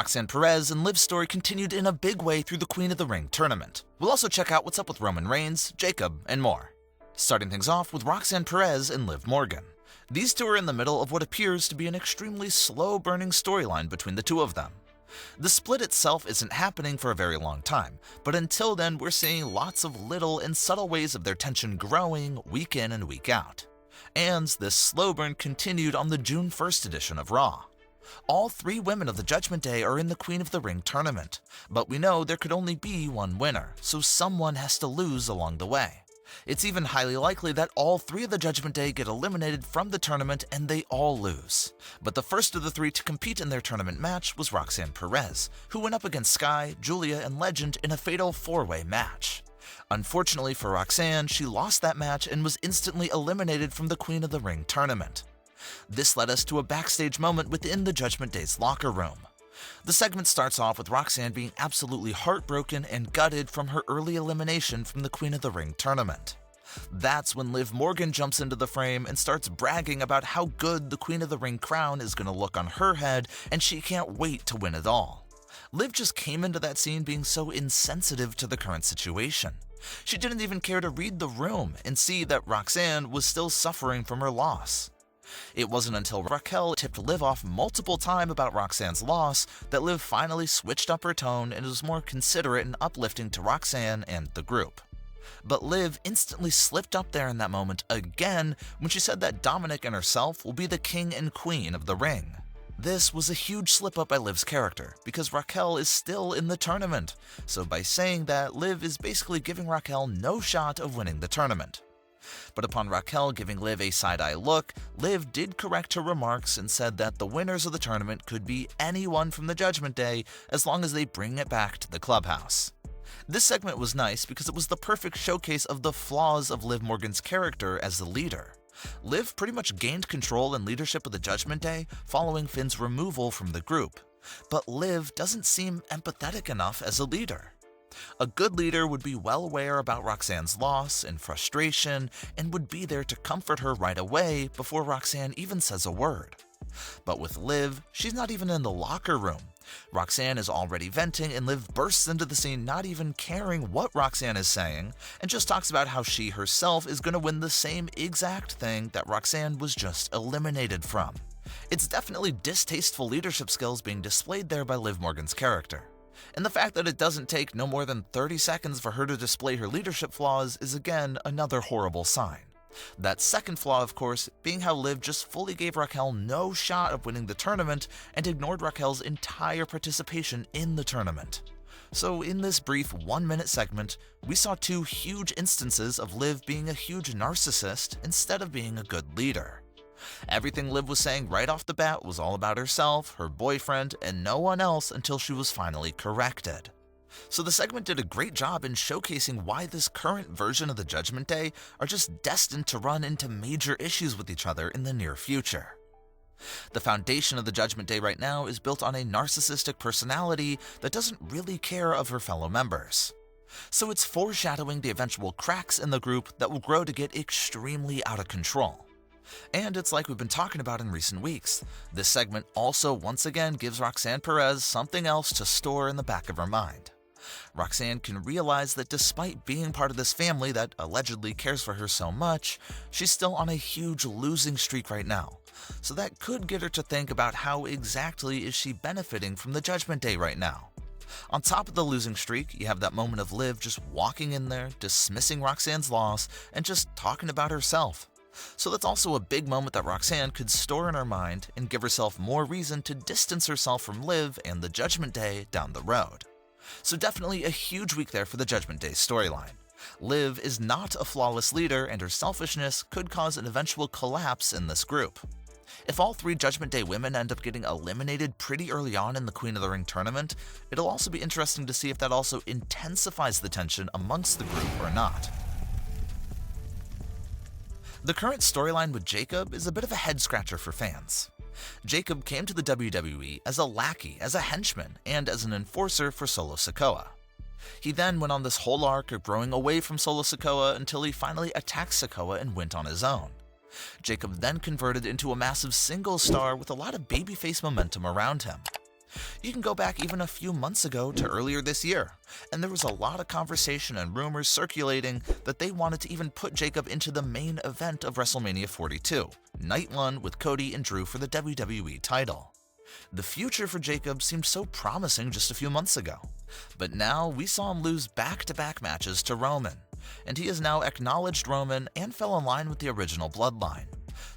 Roxanne Perez and Liv's story continued in a big way through the Queen of the Ring tournament. We'll also check out what's up with Roman Reigns, Jacob, and more. Starting things off with Roxanne Perez and Liv Morgan. These two are in the middle of what appears to be an extremely slow-burning storyline between the two of them. The split itself isn't happening for a very long time, but until then we're seeing lots of little and subtle ways of their tension growing week in and week out. And this slow burn continued on the June 1st edition of Raw. All three women of the Judgment Day are in the Queen of the Ring tournament, but we know there could only be one winner, so someone has to lose along the way. It's even highly likely that all three of the Judgment Day get eliminated from the tournament and they all lose. But the first of the three to compete in their tournament match was Roxanne Perez, who went up against Sky, Julia, and Legend in a fatal four-way match. Unfortunately for Roxanne, she lost that match and was instantly eliminated from the Queen of the Ring tournament. This led us to a backstage moment within the Judgment Day's locker room. The segment starts off with Roxanne being absolutely heartbroken and gutted from her early elimination from the Queen of the Ring tournament. That's when Liv Morgan jumps into the frame and starts bragging about how good the Queen of the Ring crown is going to look on her head and she can't wait to win it all. Liv just came into that scene being so insensitive to the current situation. She didn't even care to read the room and see that Roxanne was still suffering from her loss. It wasn't until Raquel tipped Liv off multiple times about Roxanne's loss that Liv finally switched up her tone and was more considerate and uplifting to Roxanne and the group. But Liv instantly slipped up there in that moment again when she said that Dominic and herself will be the king and queen of the ring. This was a huge slip up by Liv's character because Raquel is still in the tournament, so by saying that, Liv is basically giving Raquel no shot of winning the tournament. But upon Raquel giving Liv a side-eye look, Liv did correct her remarks and said that the winners of the tournament could be anyone from the Judgment Day as long as they bring it back to the clubhouse. This segment was nice because it was the perfect showcase of the flaws of Liv Morgan's character as the leader. Liv pretty much gained control and leadership of the Judgment Day following Finn's removal from the group, but Liv doesn't seem empathetic enough as a leader. A good leader would be well aware about Roxanne's loss and frustration and would be there to comfort her right away before Roxanne even says a word. But with Liv, she's not even in the locker room. Roxanne is already venting and Liv bursts into the scene not even caring what Roxanne is saying and just talks about how she herself is going to win the same exact thing that Roxanne was just eliminated from. It's definitely distasteful leadership skills being displayed there by Liv Morgan's character. And the fact that it doesn't take no more than 30 seconds for her to display her leadership flaws is again another horrible sign. That second flaw, of course, being how Liv just fully gave Raquel no shot of winning the tournament and ignored Raquel's entire participation in the tournament. So in this brief 1-minute segment, we saw two huge instances of Liv being a huge narcissist instead of being a good leader. Everything Liv was saying right off the bat was all about herself, her boyfriend, and no one else until she was finally corrected. So the segment did a great job in showcasing why this current version of the Judgment Day are just destined to run into major issues with each other in the near future. The foundation of the Judgment Day right now is built on a narcissistic personality that doesn't really care of her fellow members. So it's foreshadowing the eventual cracks in the group that will grow to get extremely out of control. And it's like we've been talking about in recent weeks. This segment also once again gives Roxanne Perez something else to store in the back of her mind. Roxanne can realize that despite being part of this family that allegedly cares for her so much, she's still on a huge losing streak right now. So that could get her to think about how exactly is she benefiting from the Judgment Day right now. On top of the losing streak, you have that moment of Liv just walking in there, dismissing Roxanne's loss, and just talking about herself. So that's also a big moment that Roxanne could store in her mind and give herself more reason to distance herself from Liv and the Judgment Day down the road. So definitely a huge week there for the Judgment Day storyline. Liv is not a flawless leader and her selfishness could cause an eventual collapse in this group. If all three Judgment Day women end up getting eliminated pretty early on in the Queen of the Ring tournament, it'll also be interesting to see if that also intensifies the tension amongst the group or not. The current storyline with Jacob is a bit of a head-scratcher for fans. Jacob came to the WWE as a lackey, as a henchman, and as an enforcer for Solo Sikoa. He then went on this whole arc of growing away from Solo Sikoa until he finally attacked Sikoa and went on his own. Jacob then converted into a massive single star with a lot of babyface momentum around him. You can go back even a few months ago to earlier this year, and there was a lot of conversation and rumors circulating that they wanted to even put Jacob into the main event of WrestleMania 42, Night 1 with Cody and Drew for the WWE title. The future for Jacob seemed so promising just a few months ago, but now we saw him lose back-to-back matches to Roman, and he has now acknowledged Roman and fell in line with the original Bloodline.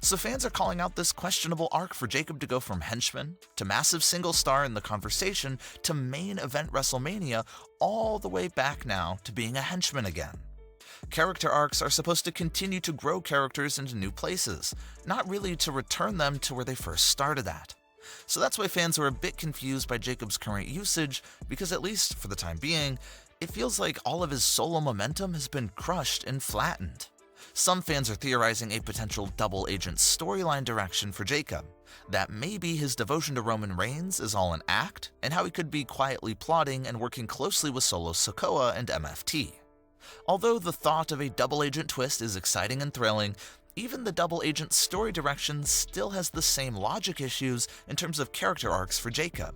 So fans are calling out this questionable arc for Jacob to go from henchman to massive single star in the conversation to main event WrestleMania, all the way back now to being a henchman again. Character arcs are supposed to continue to grow characters into new places, not really to return them to where they first started at. So that's why fans are a bit confused by Jacob's current usage, because at least for the time being, it feels like all of his solo momentum has been crushed and flattened. Some fans are theorizing a potential double agent storyline direction for Jacob, that maybe his devotion to Roman Reigns is all an act, and how he could be quietly plotting and working closely with Solo Sikoa and MFT. Although the thought of a double agent twist is exciting and thrilling, even the double agent story direction still has the same logic issues in terms of character arcs for Jacob.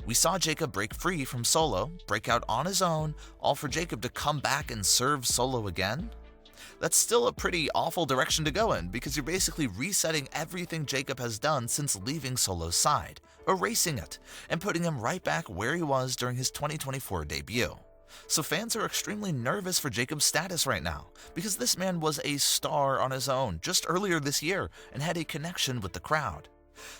We saw Jacob break free from Solo, break out on his own, all for Jacob to come back and serve Solo again? That's still a pretty awful direction to go in, because you're basically resetting everything Jacob has done since leaving Solo's side, erasing it, and putting him right back where he was during his 2024 debut. So fans are extremely nervous for Jacob's status right now, because this man was a star on his own just earlier this year and had a connection with the crowd.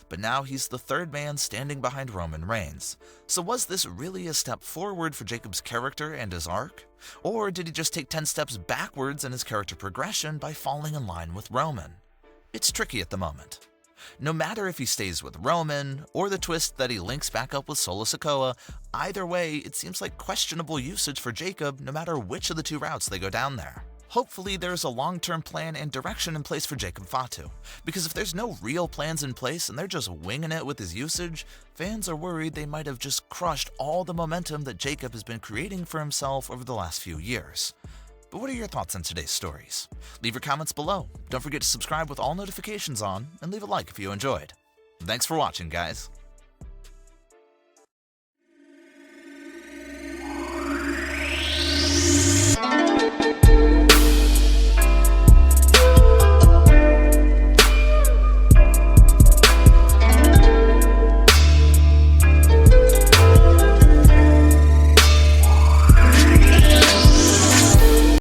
But now he's the third man standing behind Roman Reigns. So was this really a step forward for Jacob's character and his arc? Or did he just take 10 steps backwards in his character progression by falling in line with Roman? It's tricky at the moment. No matter if he stays with Roman, or the twist that he links back up with Solo Sikoa, either way, it seems like questionable usage for Jacob no matter which of the two routes they go down there. Hopefully there's a long-term plan and direction in place for Jacob Fatu, because if there's no real plans in place and they're just winging it with his usage, fans are worried they might have just crushed all the momentum that Jacob has been creating for himself over the last few years. But what are your thoughts on today's stories? Leave your comments below. Don't forget to subscribe with all notifications on, and leave a like if you enjoyed. Thanks for watching, guys.